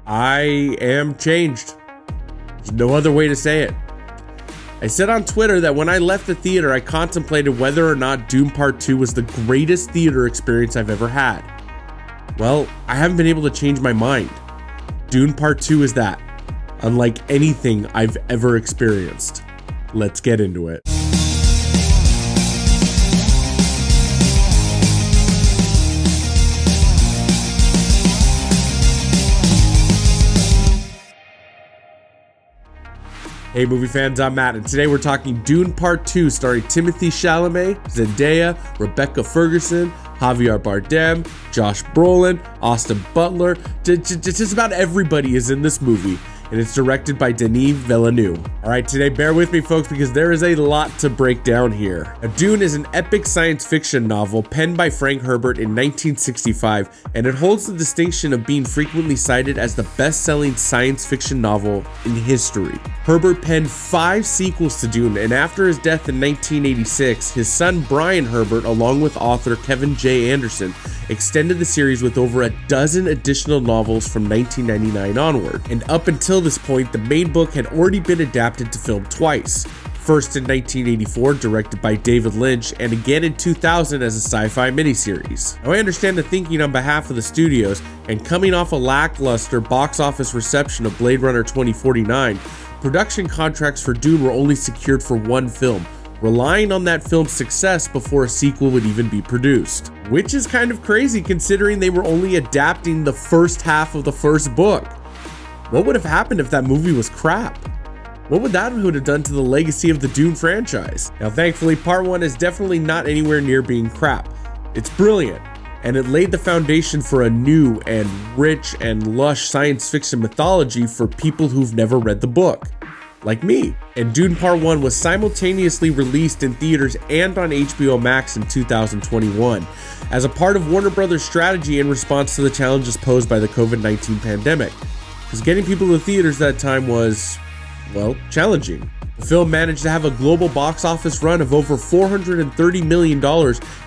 I am changed. There's no other way to say it. I said on Twitter that when I left the theater, I contemplated whether or not Dune Part 2 was the greatest theater experience I've ever had. Well, I haven't been able to change my mind. Dune Part 2 is that, unlike anything I've ever experienced. Let's get into it. Hey movie fans, I'm Matt, and today we're talking Dune Part 2 starring Timothée Chalamet, Zendaya, Rebecca Ferguson, Javier Bardem, Josh Brolin, Austin Butler. Just about everybody is in this movie, and it's directed by Denis Villeneuve. Alright, today bear with me folks because there is a lot to break down here. Now, Dune is an epic science fiction novel penned by Frank Herbert in 1965, and it holds the distinction of being frequently cited as the best-selling science fiction novel in history. Herbert penned 5 sequels to Dune, and after his death in 1986, his son Brian Herbert, along with author Kevin J. Anderson, extended the series with over a dozen additional novels from 1999 onward. And up until this point, the main book had already been adapted to film twice. First in 1984, directed by David Lynch, and again in 2000 as a sci-fi miniseries. Now I understand the thinking on behalf of the studios, and coming off a lackluster box office reception of Blade Runner 2049, production contracts for Dune were only secured for one film, relying on that film's success before a sequel would even be produced. Which is kind of crazy considering they were only adapting the first half of the first book. What would have happened if that movie was crap? What would that have done to the legacy of the Dune franchise? Now thankfully, part 1 is definitely not anywhere near being crap. It's brilliant, and it laid the foundation for a new and rich and lush science fiction mythology for people who've never read the book, like me. And Dune Part 1 was simultaneously released in theaters and on HBO Max in 2021 as a part of Warner Brothers' strategy in response to the challenges posed by the COVID-19 pandemic. Because getting people to the theaters that time was, well, challenging. The film managed to have a global box office run of over $430 million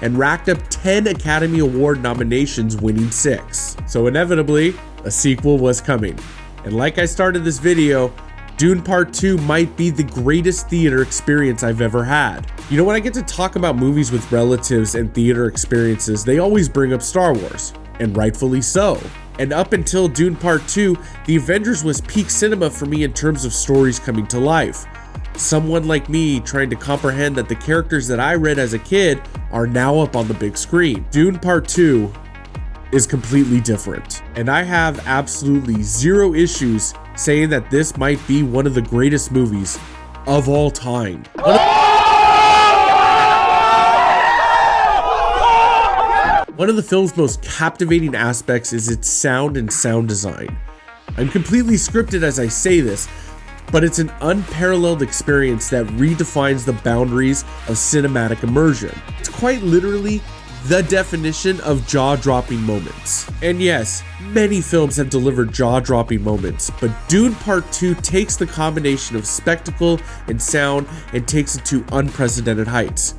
and racked up 10 Academy Award nominations, winning 6. So inevitably, a sequel was coming. And like I started this video, Dune Part 2 might be the greatest theater experience I've ever had. You know, when I get to talk about movies with relatives and theater experiences, they always bring up Star Wars, and rightfully so. And up until Dune Part 2, The Avengers was peak cinema for me in terms of stories coming to life. Someone like me trying to comprehend that the characters that I read as a kid are now up on the big screen. Dune Part 2 is completely different, and I have absolutely zero issues saying that this might be one of the greatest movies of all time. One of the film's most captivating aspects is its sound and sound design. I'm completely scripted as I say this, but it's an unparalleled experience that redefines the boundaries of cinematic immersion. It's quite literally the definition of jaw-dropping moments. And yes, many films have delivered jaw-dropping moments, but Dune Part 2 takes the combination of spectacle and sound and takes it to unprecedented heights.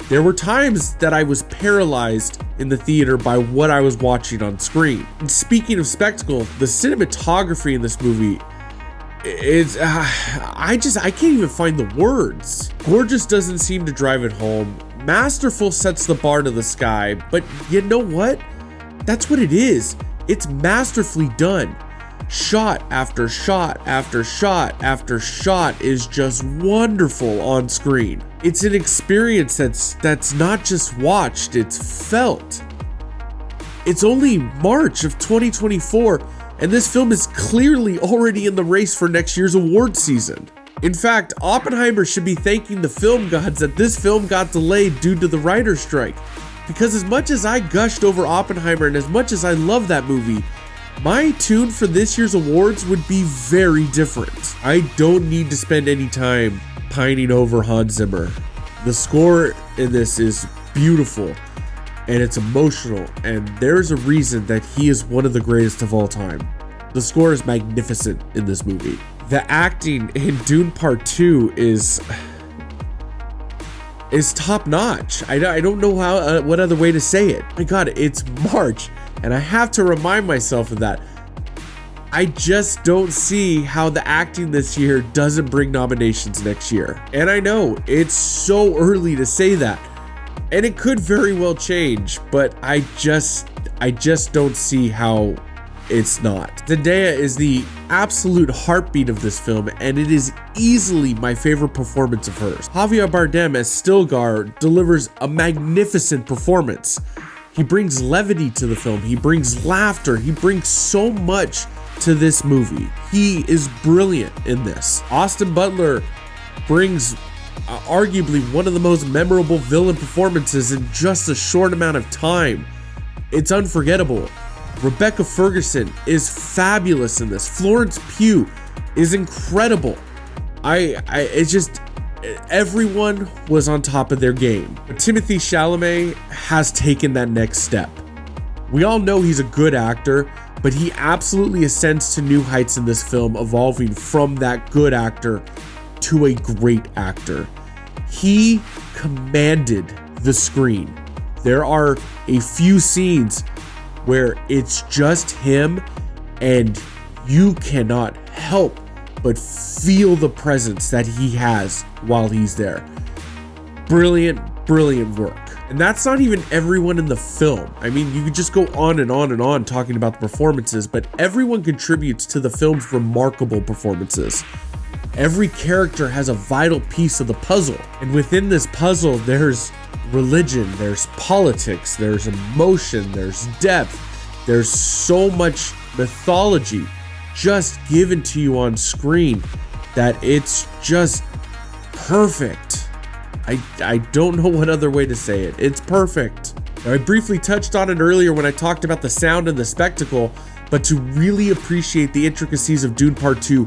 There were times that I was paralyzed in the theater by what I was watching on screen. And speaking of spectacle, the cinematography in this movie is, I can't even find the words. Gorgeous doesn't seem to drive it home. Masterful sets the bar to the sky, but you know what? That's what it is. It's masterfully done. Shot after shot after shot after shot is just wonderful on screen. It's an experience that's not just watched, it's felt. It's only March of 2024, and this film is clearly already in the race for next year's award season. In fact, Oppenheimer should be thanking the film gods that this film got delayed due to the writer's strike. Because as much as I gushed over Oppenheimer and as much as I love that movie, my tune for this year's awards would be very different. I don't need to spend any time pining over Hans Zimmer. The score in this is beautiful and it's emotional, and there's a reason that he is one of the greatest of all time. The score is magnificent in this movie. The acting in Dune Part 2 is top notch. I don't know what other way to say it. My God, it's March, and I have to remind myself of that. I just don't see how the acting this year doesn't bring nominations next year. And I know it's so early to say that, and it could very well change, but I just don't see how it's not. Zendaya is the absolute heartbeat of this film, and it is easily my favorite performance of hers. Javier Bardem as Stilgar delivers a magnificent performance. He brings levity to the film, he brings laughter, he brings so much to this movie. He is brilliant in this. Austin Butler brings arguably one of the most memorable villain performances in just a short amount of time. It's unforgettable. Rebecca Ferguson is fabulous in this. Florence Pugh is incredible. It's just, everyone was on top of their game. But Timothée Chalamet has taken that next step. We all know he's a good actor, but he absolutely ascends to new heights in this film, evolving from that good actor to a great actor. He commanded the screen. There are a few scenes where it's just him and you cannot help but feel the presence that he has while he's there. Brilliant, brilliant work. And that's not even everyone in the film. I mean, you could just go on and on and on talking about the performances, but everyone contributes to the film's remarkable performances. Every character has a vital piece of the puzzle. And within this puzzle, there's religion, there's politics, there's emotion, there's depth. There's so much mythology just given to you on screen that it's just perfect. I don't know what other way to say it. It's perfect. Now, I briefly touched on it earlier when I talked about the sound and the spectacle, but to really appreciate the intricacies of Dune Part 2,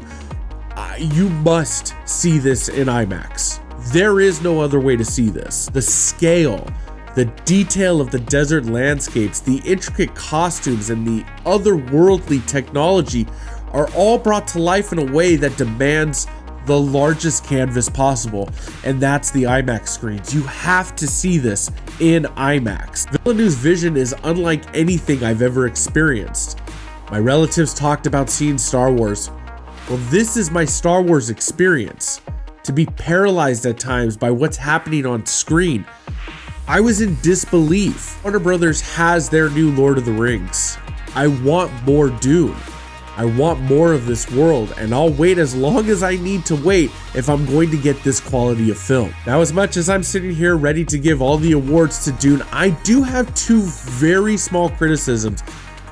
you must see this in IMAX. There is no other way to see this. The scale, the detail of the desert landscapes, the intricate costumes, and the otherworldly technology are all brought to life in a way that demands the largest canvas possible, and that's the IMAX screens. You have to see this in IMAX. Villeneuve's vision is unlike anything I've ever experienced. My relatives talked about seeing Star Wars. Well, this is my Star Wars experience. To be paralyzed at times by what's happening on screen. I was in disbelief. Warner Brothers has their new Lord of the Rings. I want more Dune. I want more of this world, and I'll wait as long as I need to wait if I'm going to get this quality of film. Now, as much as I'm sitting here ready to give all the awards to Dune, I do have two very small criticisms,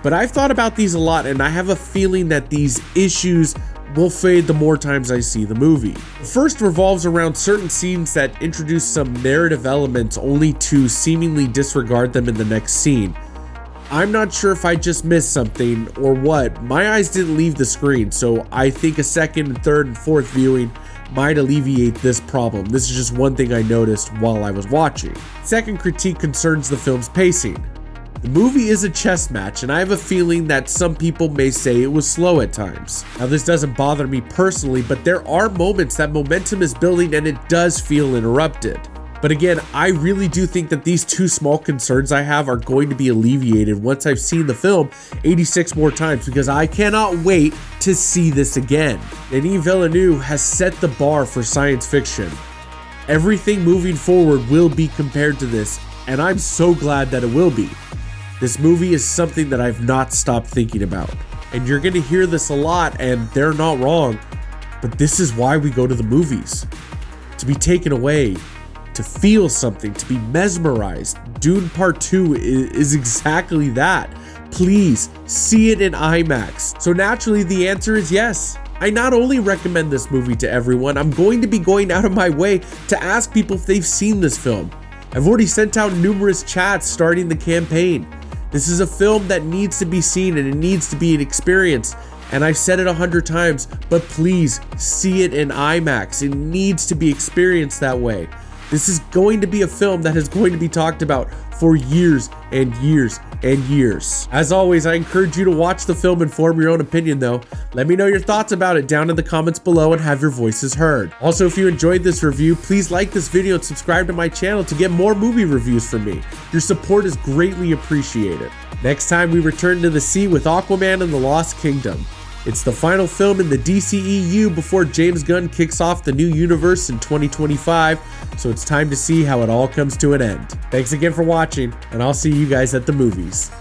but I've thought about these a lot, and I have a feeling that these issues will fade the more times I see the movie. The first revolves around certain scenes that introduce some narrative elements only to seemingly disregard them in the next scene. I'm not sure if I just missed something or what. My eyes didn't leave the screen, so I think a second and third and fourth viewing might alleviate this problem. This is just one thing I noticed while I was watching. Second critique concerns the film's pacing. The movie is a chess match, and I have a feeling that some people may say it was slow at times. Now, this doesn't bother me personally, but there are moments that momentum is building and it does feel interrupted. But again, I really do think that these two small concerns I have are going to be alleviated once I've seen the film 86 more times, because I cannot wait to see this again. Denis Villeneuve has set the bar for science fiction. Everything moving forward will be compared to this, and I'm so glad that it will be. This movie is something that I've not stopped thinking about. And you're going to hear this a lot, and they're not wrong, but this is why we go to the movies. To be taken away, to feel something, to be mesmerized. Dune Part 2 is exactly that. Please see it in IMAX. So naturally the answer is yes. I not only recommend this movie to everyone, I'm going to be going out of my way to ask people if they've seen this film. I've already sent out numerous chats starting the campaign. This is a film that needs to be seen and it needs to be an experience. And I've said it 100 times, but please see it in IMAX. It needs to be experienced that way. This is going to be a film that is going to be talked about for years and years and years. As always, I encourage you to watch the film and form your own opinion though. Let me know your thoughts about it down in the comments below and have your voices heard. Also, if you enjoyed this review, please like this video and subscribe to my channel to get more movie reviews from me. Your support is greatly appreciated. Next time we return to the sea with Aquaman and the Lost Kingdom. It's the final film in the DCEU before James Gunn kicks off the new universe in 2025, so it's time to see how it all comes to an end. Thanks again for watching, and I'll see you guys at the movies.